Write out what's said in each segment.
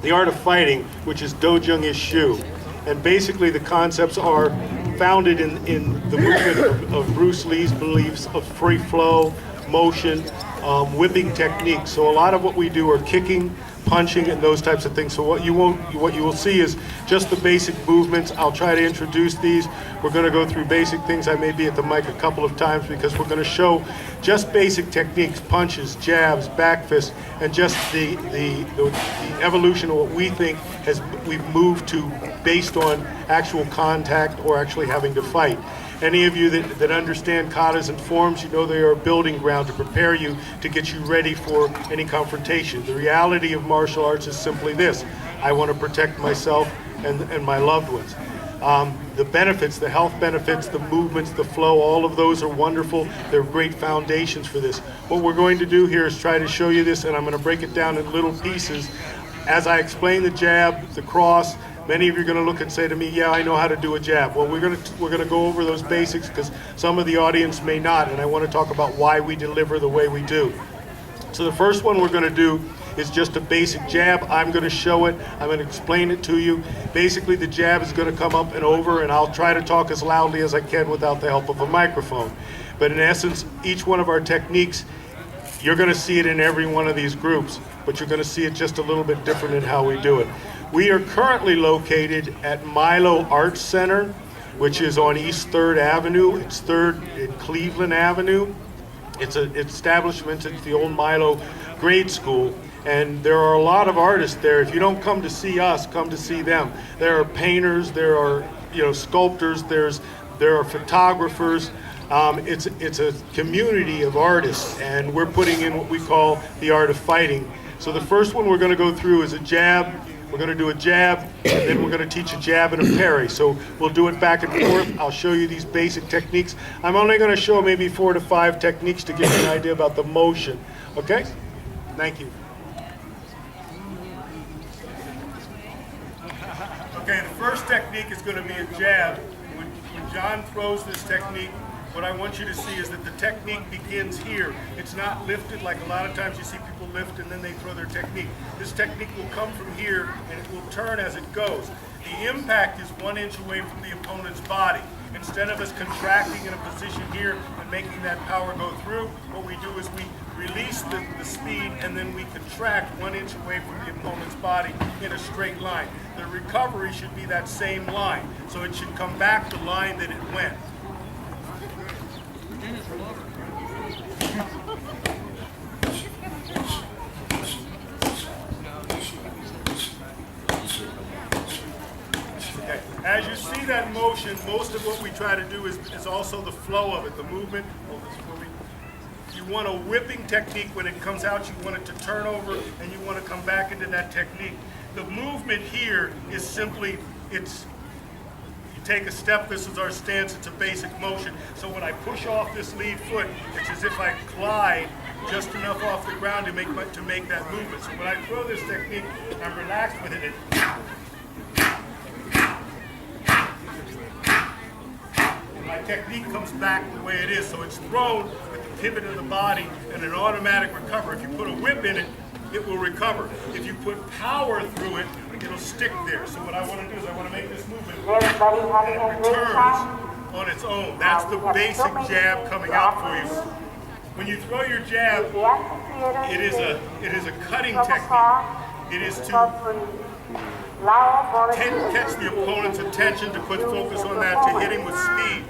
the art of fighting, which is Dojung Ishu. And basically the concepts are founded in the movement of Bruce Lee's beliefs of free flow, motion, whipping techniques. So a lot of what we do are kicking, punching, and those types of things. So what you will see is just the basic movements. I'll try to introduce these. We're going to go through basic things. I may be at the mic a couple of times because we're going to show just basic techniques, punches, jabs, back fists, and just the evolution of what we think we've moved to based on actual contact or actually having to fight. Any of you that understand katas and forms, you know they are a building ground to prepare you to get you ready for any confrontation. The reality of martial arts is simply this: I want to protect myself and my loved ones. The benefits, the health benefits, the movements, the flow, all of those are wonderful. They're great foundations for this. What we're going to do here is try to show you this, and I'm going to break it down in little pieces. As I explain the jab, the cross, many of you are going to look and say to me, yeah, I know how to do a jab. Well, we're going to go over those basics because some of the audience may not, and I want to talk about why we deliver the way we do. So the first one we're going to do is just a basic jab. I'm going to show it. I'm going to explain it to you. Basically, the jab is going to come up and over, and I'll try to talk as loudly as I can without the help of a microphone. But in essence, each one of our techniques, you're going to see it in every one of these groups, but you're going to see it just a little bit different in how we do it. We are currently located at Milo Arts Center, which is on East 3rd Avenue. It's 3rd and Cleveland Avenue. It's an establishment. It's the old Milo grade school. And there are a lot of artists there. If you don't come to see us, come to see them. There are painters, there are sculptors, there are photographers. It's a community of artists, and we're putting in what we call the art of fighting. So the first one we're going to go through is a jab. We're going to do a jab, and then we're going to teach a jab and a parry. So we'll do it back and forth. I'll show you these basic techniques. I'm only going to show maybe 4 to 5 techniques to give you an idea about the motion. Okay? Thank you. Okay, the first technique is going to be a jab. When John throws this technique, what I want you to see is that the technique begins here. It's not lifted like a lot of times you see people lift and then they throw their technique. This technique will come from here and it will turn as it goes. The impact is 1 inch away from the opponent's body. Instead of us contracting in a position here and making that power go through, what we do is we release the speed and then we contract 1 inch away from the opponent's body in a straight line. The recovery should be that same line, so it should come back the line that it went. Okay. As you see that motion, most of what we try to do is also the flow of it, the movement. You want a whipping technique. When it comes out, you want it to turn over and you want to come back into that technique. The movement here is simply, you take a step, this is our stance, it's a basic motion. So when I push off this lead foot, it's as if I glide just enough off the ground to make that movement. So when I throw this technique, I'm relaxed with it. And my technique comes back the way it is. So it's thrown with the pivot of the body and an automatic recover. If you put a whip in it, it will recover. If you put power through it, it'll stick there. So what I want to do is I want to make this movement and it returns on its own. That's the basic jab coming out for you. When you throw your jab, it is a cutting technique. It is to catch the opponent's attention, to put focus on that, to hit him with speed.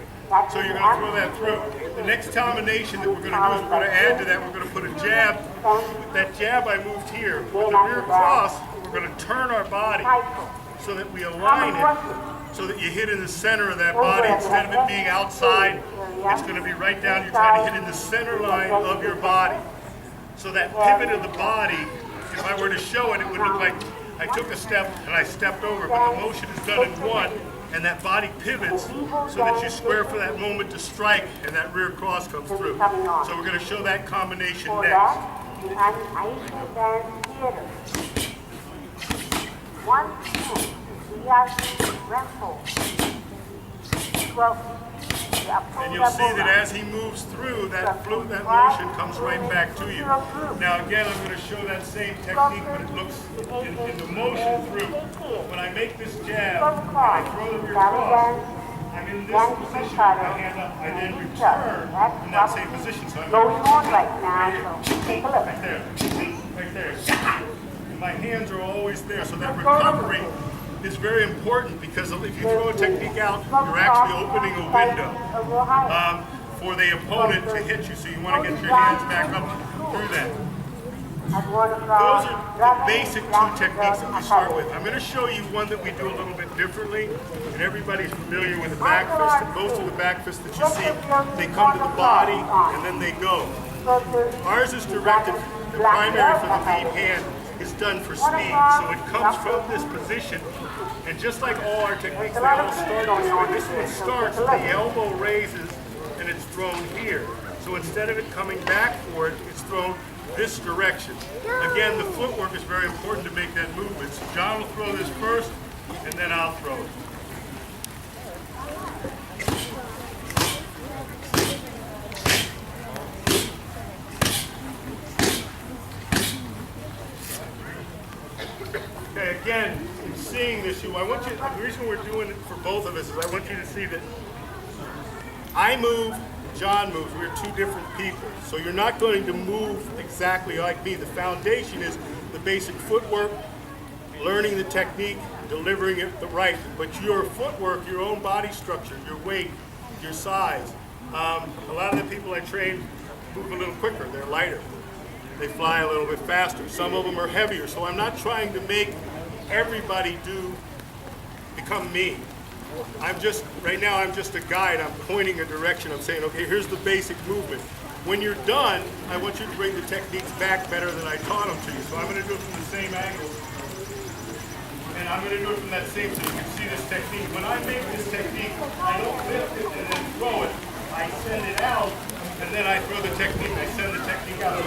So you're going to throw that through. The next combination that we're going to do is we're going to add to that, we're going to put a jab. With that jab I moved here. With the rear cross, we're going to turn our body so that we align it, so that you hit in the center of that body. Instead of it being outside, it's going to be right down. You're trying to hit in the center line of your body. So that pivot of the body, if I were to show it, it would look like I took a step and I stepped over, but the motion is done in one. And that body pivots so that you square for that moment to strike and that rear cross comes through. So we're going to show that combination next. And you'll see that as he moves through, that motion comes right back to you. Now again, I'm going to show that same technique, but looks in the motion through. When I make this jab, and I throw them across, I'm in this position, my hand up, I then return in that same position. So I'm going right there, right there. And my hands are always there, so that recovery is very important because if you throw a technique out, you're actually opening a window for the opponent to hit you. So you want to get your hands back up through that. Those are the basic two techniques that we start with. I'm going to show you one that we do a little bit differently, and everybody's familiar with the back fist. And most of the back fists that you see, they come to the body and then they go. Ours is directed, the primary for the lead hand is done for speed, so it comes from this position, and just like all our techniques, they all start this way. This one starts, the elbow raises, and it's thrown here. So instead of it coming back for it, it's thrown this direction. Again, the footwork is very important to make that movement. So John will throw this first, and then I'll throw it. Okay, again, in seeing this, I want you, the reason we're doing it for both of us is I want you to see that I move, John moves. We're two different people. So you're not going to move exactly like me. The foundation is the basic footwork, learning the technique, delivering it the right. But your footwork, your own body structure, your weight, your size. A lot of the people I train move a little quicker. They're lighter. They fly a little bit faster. Some of them are heavier. So I'm not trying to make everybody become me. Right now I'm just a guide. I'm pointing a direction. I'm saying, okay, here's the basic movement. When you're done, I want you to bring the techniques back better than I taught them to you. So I'm going to do it from the same angle. And I'm going to do it from that same, so you can see this technique. When I make this technique, I don't lift it and then throw it. I send it out, and then I throw the technique. I send the technique out.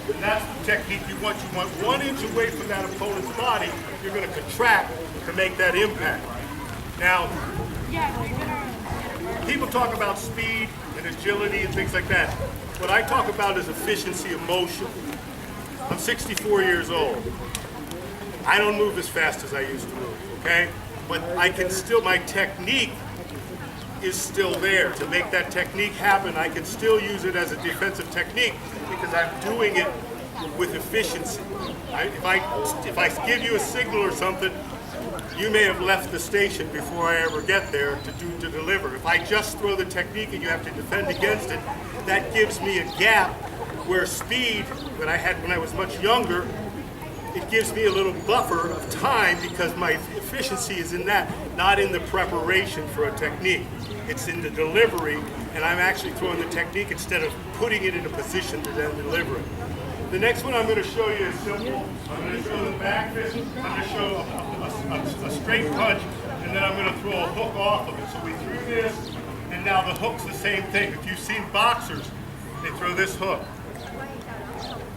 And that's the technique you want. You want 1 inch away from that opponent's body. You're going to contract to make that impact. Now, people talk about speed and agility and things like that. What I talk about is efficiency of motion. I'm 64 years old. I don't move as fast as I used to move, okay? But I can still, my technique is still there. To make that technique happen, I can still use it as a defensive technique because I'm doing it with efficiency. If I give you a signal or something, you may have left the station before I ever get there to deliver. If I just throw the technique and you have to defend against it, that gives me a gap where speed that I had when I was much younger, it gives me a little buffer of time because my efficiency is in that, not in the preparation for a technique. It's in the delivery, and I'm actually throwing the technique instead of putting it in a position to then deliver it. The next one I'm going to show you is simple. I'm going to show the back fist. I'm going to show a straight punch, and then I'm going to throw a hook off of it. So we threw this, and now the hook's the same thing. If you've seen boxers, they throw this hook.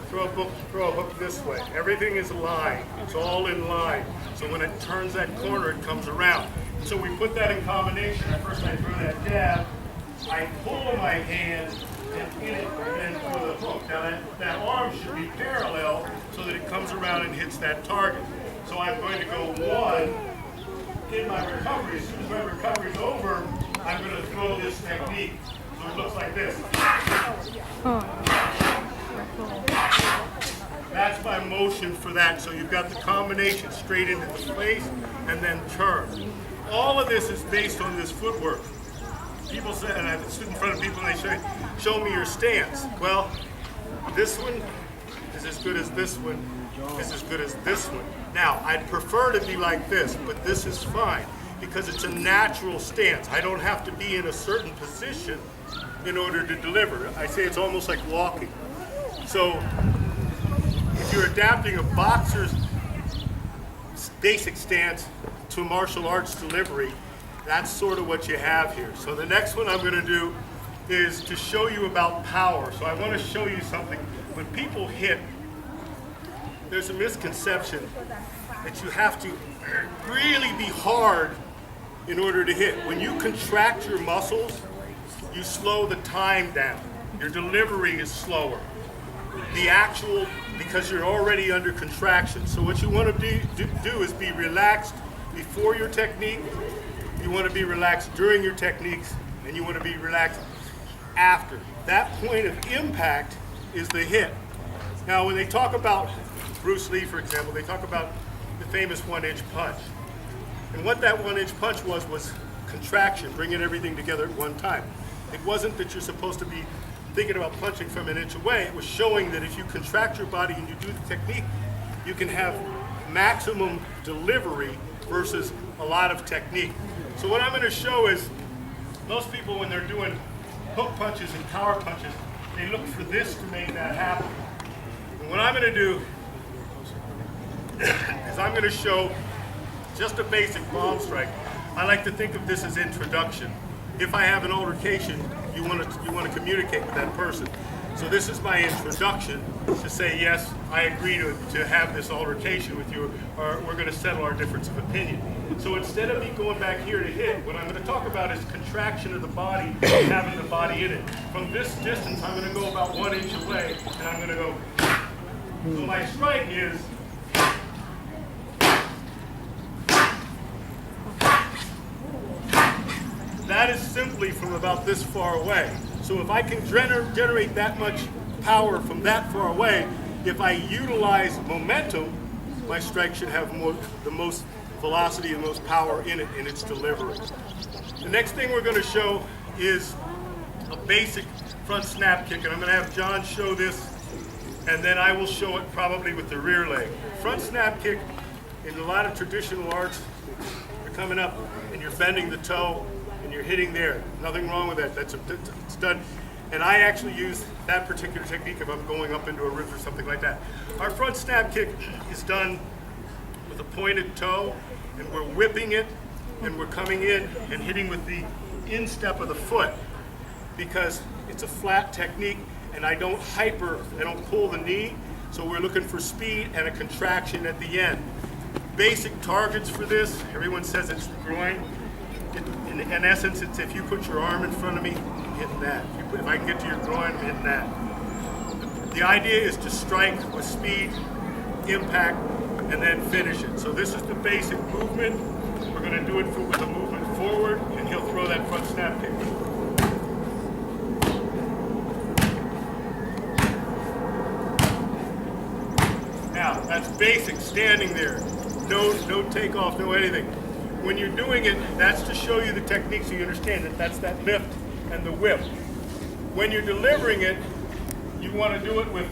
Throw a hook this way. Everything is aligned. It's all in line. So when it turns that corner, it comes around. So we put that in combination. First I throw that jab. I pull my hand and in it, and then throw the hook. Now that arm should be parallel so that it comes around and hits that target. So I'm going to go one in my recovery. As soon as my recovery is over, I'm going to throw this technique. So it looks like this. That's my motion for that. So you've got the combination straight into the face and then turn. All of this is based on this footwork. People say, and I've stood in front of people and they say, show me your stance. Well, this one is as good as this one, is as good as this one. Now, I'd prefer to be like this, but this is fine because it's a natural stance. I don't have to be in a certain position in order to deliver. I say it's almost like walking. So, if you're adapting a boxer's basic stance to martial arts delivery, that's sort of what you have here. So the next one I'm going to do is to show you about power. So I want to show you something. When people hit, there's a misconception that you have to really be hard in order to hit. When you contract your muscles, you slow the time down. Your delivery is slower. Because you're already under contraction. So what you want to do is be relaxed before your technique, you want to be relaxed during your techniques, and you want to be relaxed after. That point of impact is the hit. Now when they talk about Bruce Lee, for example, they talk about the famous 1-inch punch. And what that 1-inch punch was contraction, bringing everything together at one time. It wasn't that you're supposed to be thinking about punching from an inch away. It was showing that if you contract your body and you do the technique, you can have maximum delivery versus a lot of technique. So what I'm going to show is, most people when they're doing hook punches and power punches, they look for this to make that happen. And what I'm going to do is I'm going to show just a basic palm strike. I like to think of this as introduction. If I have an altercation, you want to communicate with that person. So this is my introduction to say, yes, I agree to have this altercation with you, or we're going to settle our difference of opinion. So instead of me going back here to hit, what I'm going to talk about is contraction of the body, having the body in it. From this distance, I'm going to go about 1 inch away, and I'm going to go. So my strike is. That is simply from about this far away. So if I can generate that much power from that far away, if I utilize momentum, my strike should have the most velocity and most power in it in its delivery. The next thing we're going to show is a basic front snap kick, and I'm going to have John show this, and then I will show it probably with the rear leg. Front snap kick, in a lot of traditional arts, you're coming up and you're bending the toe, and you're hitting there. Nothing wrong with that. It's done. And I actually use that particular technique if I'm going up into a river or something like that. Our front snap kick is done with a pointed toe, and we're whipping it, and we're coming in and hitting with the instep of the foot, because it's a flat technique, and I don't pull the knee, so we're looking for speed and a contraction at the end. Basic targets for this, everyone says it's the groin. In essence, it's if you put your arm in front of me, I'm hitting that. If I can get to your groin, I'm hitting that. The idea is to strike with speed, impact, and then finish it. So this is the basic movement. We're going to do it with a movement forward, and he'll throw that front snap kick. Now, that's basic, standing there. No takeoff, no anything. When you're doing it, that's to show you the technique so you understand that that's that lift and the whip. When you're delivering it, you want to do it with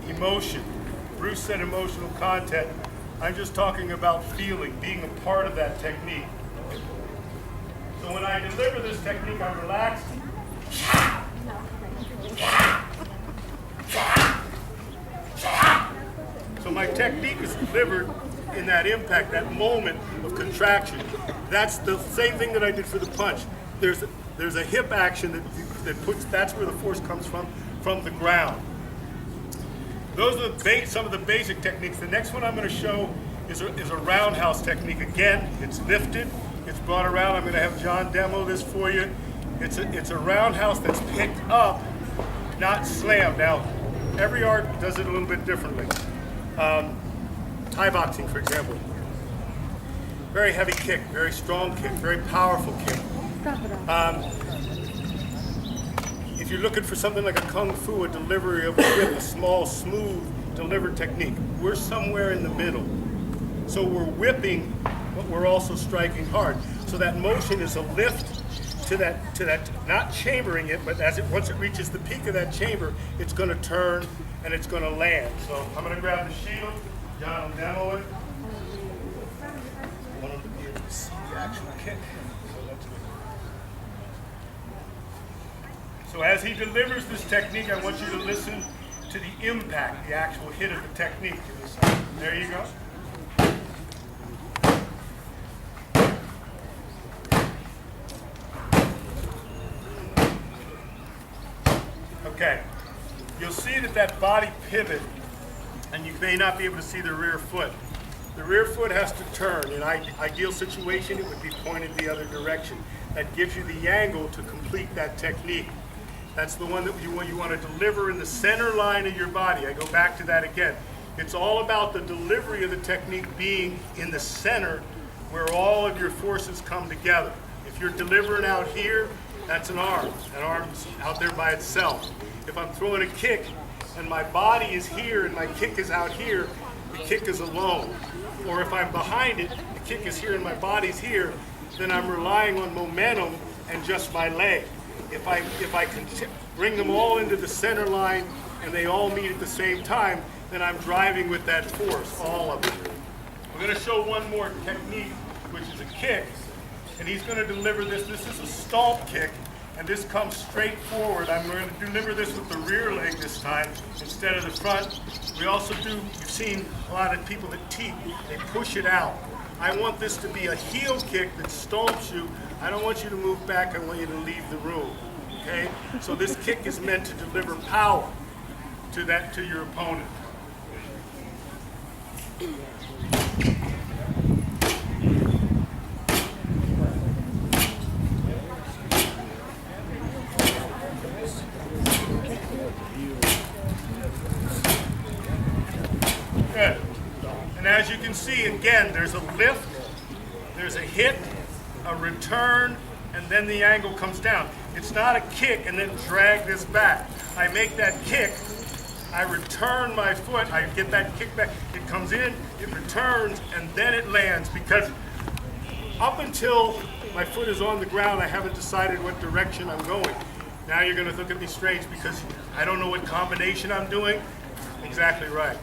emotion. Bruce said emotional content. I'm just talking about feeling, being a part of that technique. So when I deliver this technique, I'm relaxed. So my technique is delivered in that impact, that moment of contraction. That's the same thing that I did for the punch. There's a hip action that's where the force comes from the ground. Those are some of the basic techniques. The next one I'm going to show is a roundhouse technique. Again, it's lifted, it's brought around. I'm going to have John demo this for you. It's a roundhouse that's picked up, not slammed. Now, every art does it a little bit differently. Thai boxing, for example. Very heavy kick, very strong kick, very powerful kick. If you're looking for something like a kung fu, a delivery of a whip, a small, smooth, delivered technique, we're somewhere in the middle. So we're whipping, but we're also striking hard. So that motion is a lift to that, not chambering it, but once it reaches the peak of that chamber, it's going to turn and it's going to land. So I'm going to grab the shield. John will demo it. I want him to be able to see the actual kick. So as he delivers this technique, I want you to listen to the impact, the actual hit of the technique. There you go. Okay. You'll see that body pivot, and you may not be able to see the rear foot. The rear foot has to turn. In an ideal situation, it would be pointed the other direction. that gives you the angle to complete that technique. That's the one that you want to deliver in the center line of your body. I go back to that again. It's all about the delivery of the technique being in the center where all of your forces come together. If you're delivering out here, that's an arm. That arm's out there by itself. If I'm throwing a kick and my body is here and my kick is out here, the kick is alone. Or if I'm behind it, the kick is here and my body's here, then I'm relying on momentum and just my leg. If I can bring them all into the center line and they all meet at the same time, then I'm driving with that force, all of it. We're going to show one more technique, which is a kick, and he's going to deliver this. This is a stomp kick, and this comes straight forward. I'm going to deliver this with the rear leg this time instead of the front. We also do, you've seen a lot of people that teep, they push it out. I want this to be a heel kick that stomps you. I don't want you to move back, I want you to leave the room, okay? So this kick is meant to deliver power to your opponent. Good. And as you can see, again, there's a lift, there's a hit, a return, and then the angle comes down. It's not a kick and then drag this back. I make that kick, I return my foot, I get that kick back, it comes in, it returns, and then it lands, because up until my foot is on the ground, I haven't decided what direction I'm going. Now you're going to look at me strange because I don't know what combination I'm doing. Exactly right.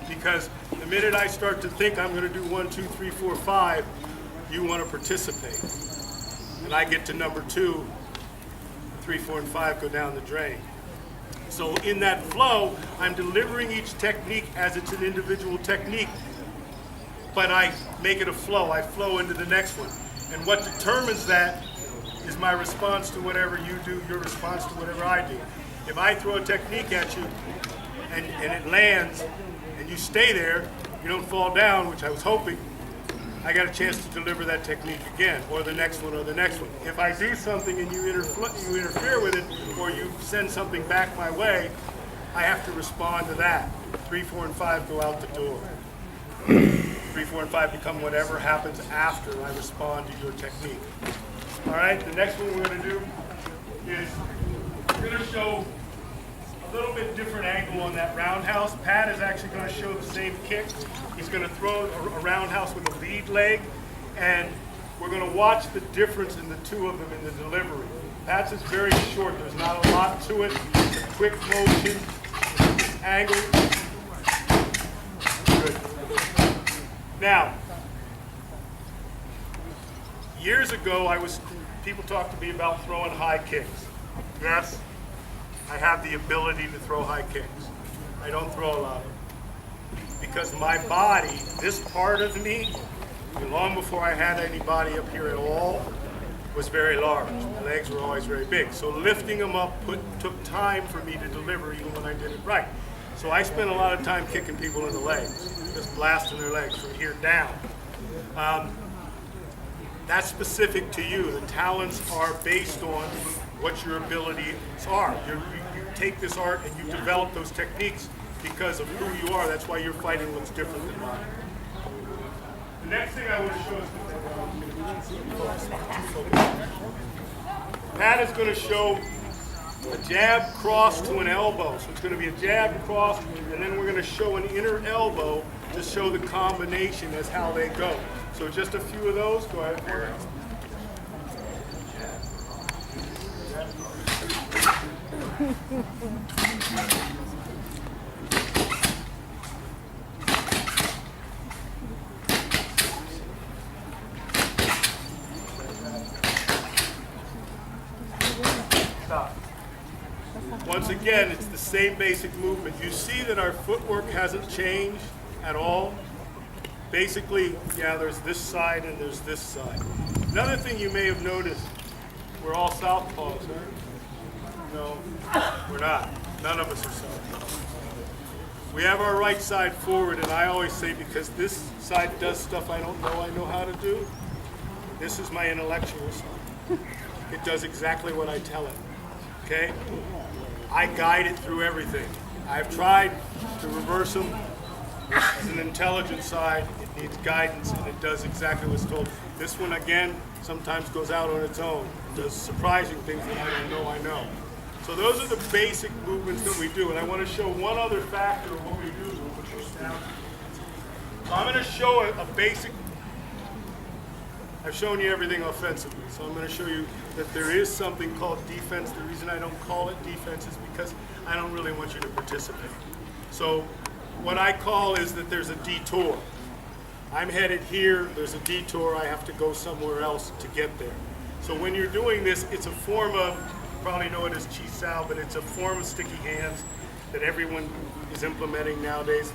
Because the minute I start to think I'm going to do 1, 2, 3, 4, 5, you want to participate. And I get to number 2, 3, 4, and 5 go down the drain. So in that flow, I'm delivering each technique as it's an individual technique, but I make it a flow. I flow into the next one. And what determines that is my response to whatever you do, your response to whatever I do. If I throw a technique at you and it lands and you stay there, you don't fall down, which I was hoping, I got a chance to deliver that technique again, or the next one, or the next one. If I do something and you interfere with it, or you send something back my way, I have to respond to that. 3, 4, and 5 go out the door. 3, 4, and 5 become whatever happens after I respond to your technique. All right, the next one we're going to do is we're going to show a little bit different angle on that roundhouse. Pat is actually going to show the same kick. He's going to throw a roundhouse with a lead leg, and we're going to watch the difference in the two of them in the delivery. Pat's is very short. There's not a lot to it. It's a quick motion, angle. Good. Now, years ago, people talked to me about throwing high kicks. Yes, I have the ability to throw high kicks. I don't throw a lot of them. Because my body, this part of me, long before I had any body up here at all, was very large. My legs were always very big. So lifting them up took time for me to deliver even when I did it right. So I spent a lot of time kicking people in the legs, just blasting their legs from here down. That's specific to you. The talents are based on what your abilities are. You take this art and you develop those techniques because of who you are. That's why your fighting looks different than mine. The next thing I want to show is Pat is going to show a jab cross to an elbow. So it's going to be a jab cross, and then we're going to show an inner elbow to show the combination as how they go. So just a few of those. Go ahead for it. Stop. Once again, it's the same basic movement. You see that our footwork hasn't changed at all. Basically, yeah, there's this side and there's this side. Another thing you may have noticed, we're all southpaws, right? No, we're not. None of us are southpaws. We have our right side forward, and I always say, because this side does stuff I don't know how to do, this is my intellectual side. it does exactly what I tell it, okay? I guide it through everything. I've tried to reverse them. This is an intelligent side. It needs guidance, and it does exactly what's told. This one, again, sometimes goes out on its own. It does surprising things that I don't know I know. So those are the basic movements that we do, and I want to show one other factor of what we do. So I'm going to show a basic. I've shown you everything offensively, so I'm going to show you that there is something called defense. The reason I don't call it defense is because I don't really want you to participate. So what I call is that there's a detour. I'm headed here, there's a detour, I have to go somewhere else to get there. So when you're doing this, it's a form of, you probably know it as chi sao, but it's a form of sticky hands that everyone is implementing nowadays.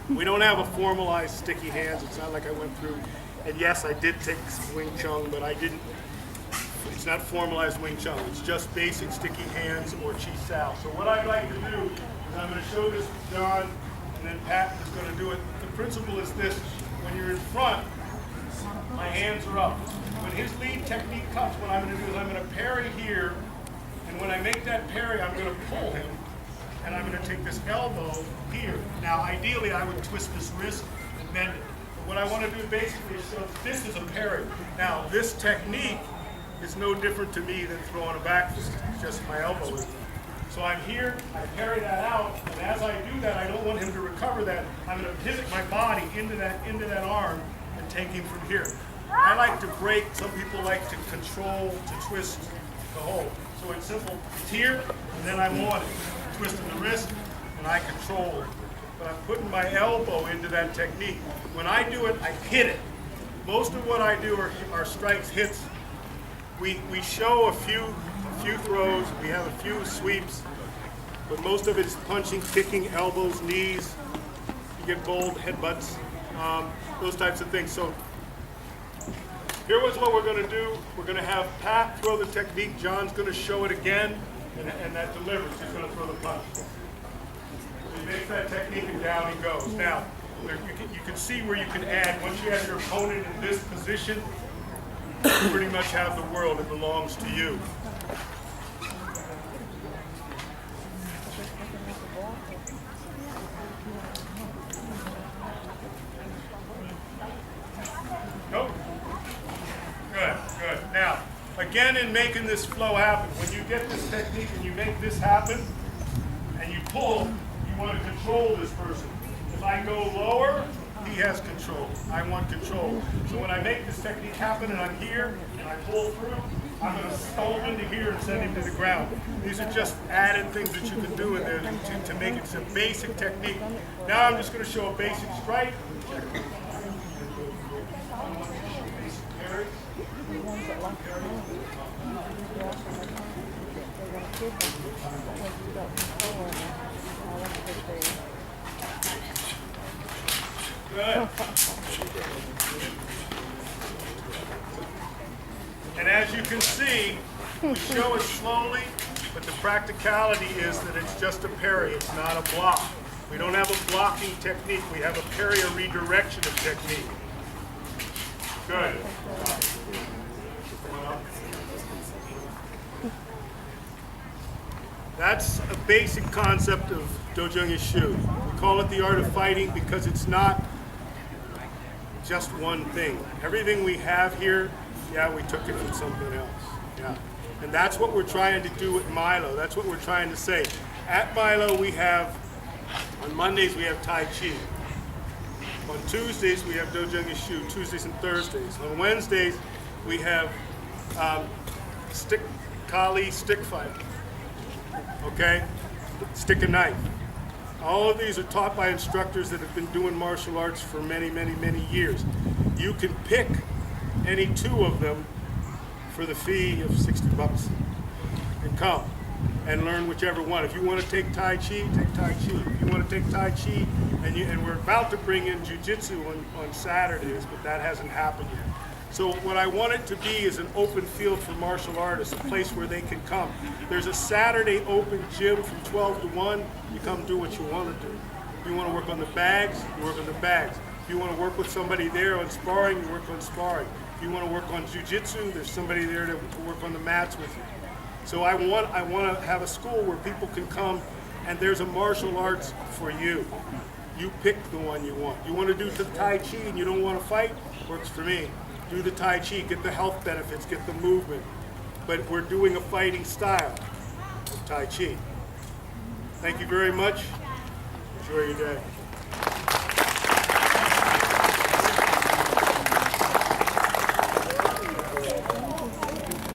We don't have a formalized sticky hands. It's not like I went through, and yes, I did take Wing Chun, but I didn't, it's not formalized Wing Chun. It's just basic sticky hands or chi sao. So what I'd like to do is I'm going to show this to John, and then Pat is going to do it. The principle is this: when you're in front, my hands are up. When his lead technique comes, what I'm going to do is I'm going to parry here, and when I make that parry, I'm going to pull him, and I'm going to take this elbow here. Now, ideally, I would twist this wrist and bend it. But what I want to do basically is show this is a parry. Now, this technique is no different to me than throwing a back fist. It's just my elbow is. So I'm here, I parry that out, and as I do that, I don't want him to recover that. I'm going to pivot my body into that arm and take him from here. I like to break. Some people like to control, to twist the hold. So it's simple. It's here, and then I'm on it. Twisting the wrist, and I control it. But I'm putting my elbow into that technique. When I do it, I hit it. Most of what I do are strikes, hits. We show a few throws, we have a few sweeps, but most of it is punching, kicking, elbows, knees. You get bold headbutts, those types of things. So here was what we're going to do. We're going to have Pat throw the technique. John's going to show it again, and that delivers. He's going to throw the punch. So he makes that technique, and down he goes. Now, you can see where you can add. Once you have your opponent in this position, you pretty much have the world. It belongs to you. Nope. Good, good. Now, again, in making this flow happen, when you get this technique and you make this happen, and you pull, you want to control this person. If I go lower, he has control. I want control. So when I make this technique happen and I'm here and I pull through, I'm going to stall into here and send him to the ground. These are just added things that you can do in there to make it a basic technique. Now I'm just going to show a basic strike. Good. And as you can see, we show it slowly, but the practicality is that it's just a parry, it's not a block. We don't have a blocking technique, we have a parry or redirection of technique. Good. That's a basic concept of Dojung Ishu. We call it the art of fighting because it's not just one thing. Everything we have here, yeah, we took it from something else. Yeah. And that's what we're trying to do at Milo. That's what we're trying to say. At Milo, we have, on Mondays, we have Tai Chi. On Tuesdays, we have Dojung Ishu, Tuesdays and Thursdays. On Wednesdays, we have Kali stick fight. Okay? Stick and knife. All of these are taught by instructors that have been doing martial arts for many, many, many years. You can pick any two of them for the fee of $60 and come and learn whichever one. If you want to take Tai Chi, take Tai Chi. If you want to take Tai Chi, and we're about to bring in Jiu-Jitsu on Saturdays, but that hasn't happened yet. So what I want it to be is an open field for martial artists, a place where they can come. There's a Saturday open gym from 12 to 1. You come do what you want to do. If you want to work on the bags, you work on the bags. If you want to work with somebody there on sparring, you work on sparring. If you want to work on jujitsu, there's somebody there to work on the mats with you. So I want to have a school where people can come and there's a martial arts for you. You pick the one you want. You want to do the Tai Chi and you don't want to fight? Works for me. Do the Tai Chi, get the health benefits, get the movement. But we're doing a fighting style of Tai Chi. Thank you very much. Enjoy your day.